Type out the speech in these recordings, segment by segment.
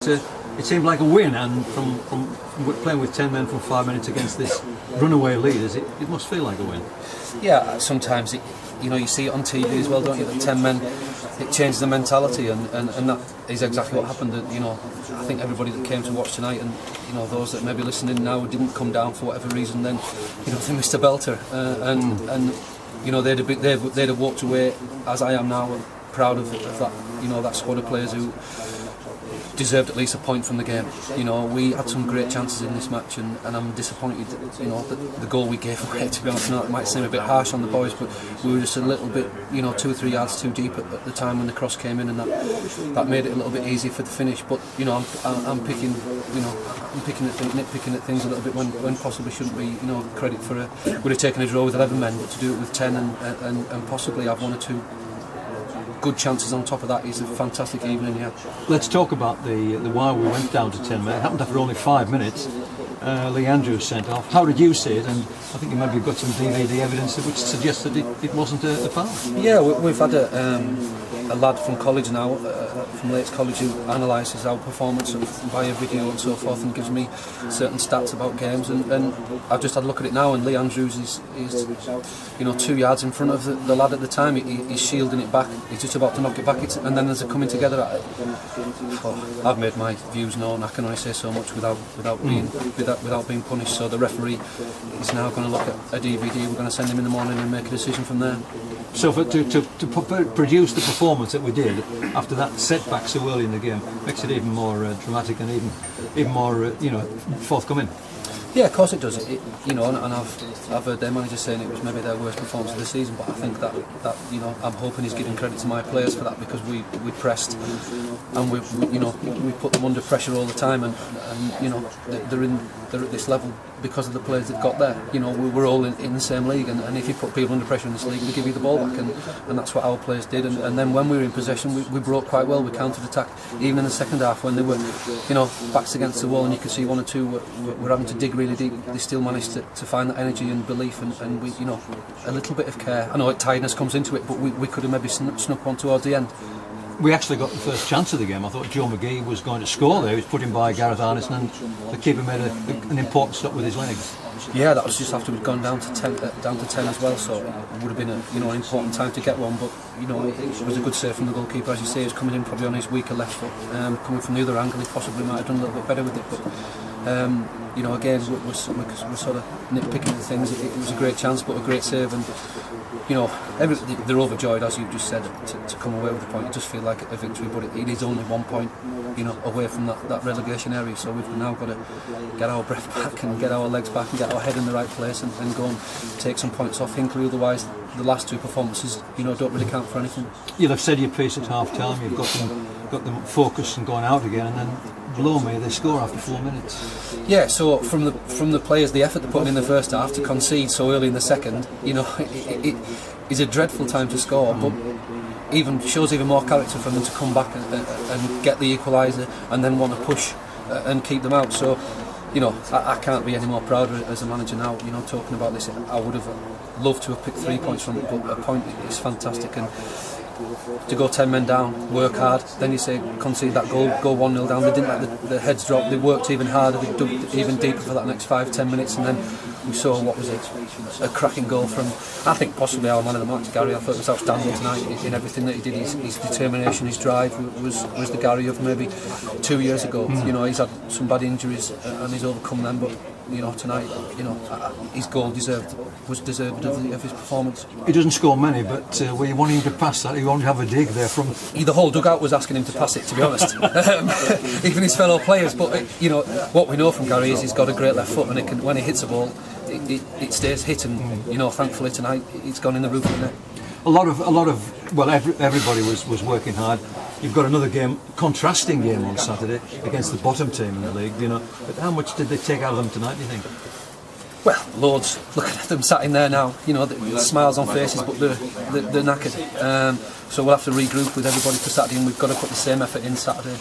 It seemed like a win, and from playing with 10 men from 5 minutes against this runaway leaders, it must feel like a win. Yeah, sometimes you see it on TV as well, don't you? That 10 men, it changes the mentality, and that is exactly what happened. I think everybody that came to watch tonight, and those that may be listening now didn't come down for whatever reason, then they missed a belter, and they'd have walked away as I am now, proud of that. That squad of players who deserved at least a point from the game. We had some great chances in this match, and I'm disappointed that the goal we gave away, to be honest. It might seem a bit harsh on the boys, but we were just a little bit 2 or 3 yards too deep at the time when the cross came in, and that made it a little bit easy for the finish. But I'm picking nitpicking at things a little bit when possibly shouldn't be. Credit for would have taken a draw with 11 men, but to do it with 10 and possibly have 1 or 2 good chances on top of that is a fantastic evening. Yeah. Let's talk about the why we went down to 10 men. It happened after only 5 minutes. Lee Andrews sent off. How did you see it? And I think you maybe got some DVD evidence which suggests that it wasn't a foul. Yeah, we've had a lad from college now, from Leeds College, who analyses our performance via video and so forth, and gives me certain stats about games. And I've just had a look at it now, and Lee Andrews is 2 yards in front of the lad at the time. He's shielding it back. He's just about to knock it back, and then there's a coming together at it. I've made my views known. I can only say so much without being punished. So the referee is now going to look at a DVD. We're going to send him in the morning and make a decision from there. So to produce the performance that we did after that setback so early in the game makes it even more dramatic and even more forthcoming. Yeah, of course it does. And I've heard their manager saying it was maybe their worst performance of the season, but I think that I'm hoping he's giving credit to my players for that, because we pressed and we put them under pressure all the time, and they're at this level because of the players they've got there. We're all in the same league, and if you put people under pressure in this league, they give you the ball back, and that's what our players did. And then when we were in possession, we broke quite well. We countered-attacked, even in the second half when they were backs against the wall, and you could see 1 or 2 were having to dig really deep. They still managed to find that energy and belief, and we a little bit of care. I know tiredness comes into it, but we could have maybe snuck one towards the end. We actually got the first chance of the game. I thought Joe McGee was going to score there. He was put in by Gareth Arneson, and the keeper made an important stop with his legs. Yeah, that was just after we'd gone down to 10 as well, so it would have been an important time to get one. But it was a good save from the goalkeeper, as you say. He was coming in probably on his weaker left foot, coming from the other angle. He possibly might have done a little bit better with it, but again, we're sort of nitpicking at things. It was a great chance, but a great save, and they're overjoyed, as you just said, to come away with the point. It does feel like a victory, but it is only 1 point, away from that relegation area. So we've now got to get our breath back and get our legs back and get our head in the right place, and go and take some points off Hinckley. Otherwise, the last 2 performances, don't really count for anything. You'll have said your piece at half time. You've got them focused and going out again, and then blow me, they score after 4 minutes. Yeah, so from the players, the effort they're putting in the first half to concede so early in the second, it is a dreadful time to score, but shows even more character for them to come back and get the equaliser and then want to push and keep them out. So I can't be any more prouder as a manager now, talking about this. I would have loved to have picked 3 points from it, but a point is fantastic, and to go 10 men down, work hard, then you say concede that goal, go 1-0 down. They didn't let the heads drop. They worked even harder. They dug even deeper for that next 5-10 minutes, and then we saw what was a cracking goal from, I think, possibly our man of the match, Gary. I thought it was outstanding tonight in everything that he did. His determination, his drive was the Gary of maybe 2 years ago. He's had some bad injuries and he's overcome them, but tonight, his goal was deserved of his performance. He doesn't score many, but were you wanting him to pass that? You wanted to have a dig there from... The whole dugout was asking him to pass it, to be honest. Even his fellow players. But what we know from Gary is he's got a great left foot, and when he hits a ball, it stays hit, and thankfully tonight it's gone in the roof of the net. A lot of everybody was working hard. You've got another contrasting game on Saturday against the bottom team in the league, but how much did they take out of them tonight, do you think? Well, loads. Looking at them sat in there now, the smiles on faces, but they're knackered. So we'll have to regroup with everybody for Saturday, and we've got to put the same effort in Saturday.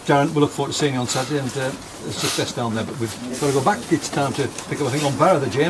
Darren, we look forward to seeing you on Saturday, and it's success down there, but we've got to go back. It's time to pick up, I think, on Barra, the James.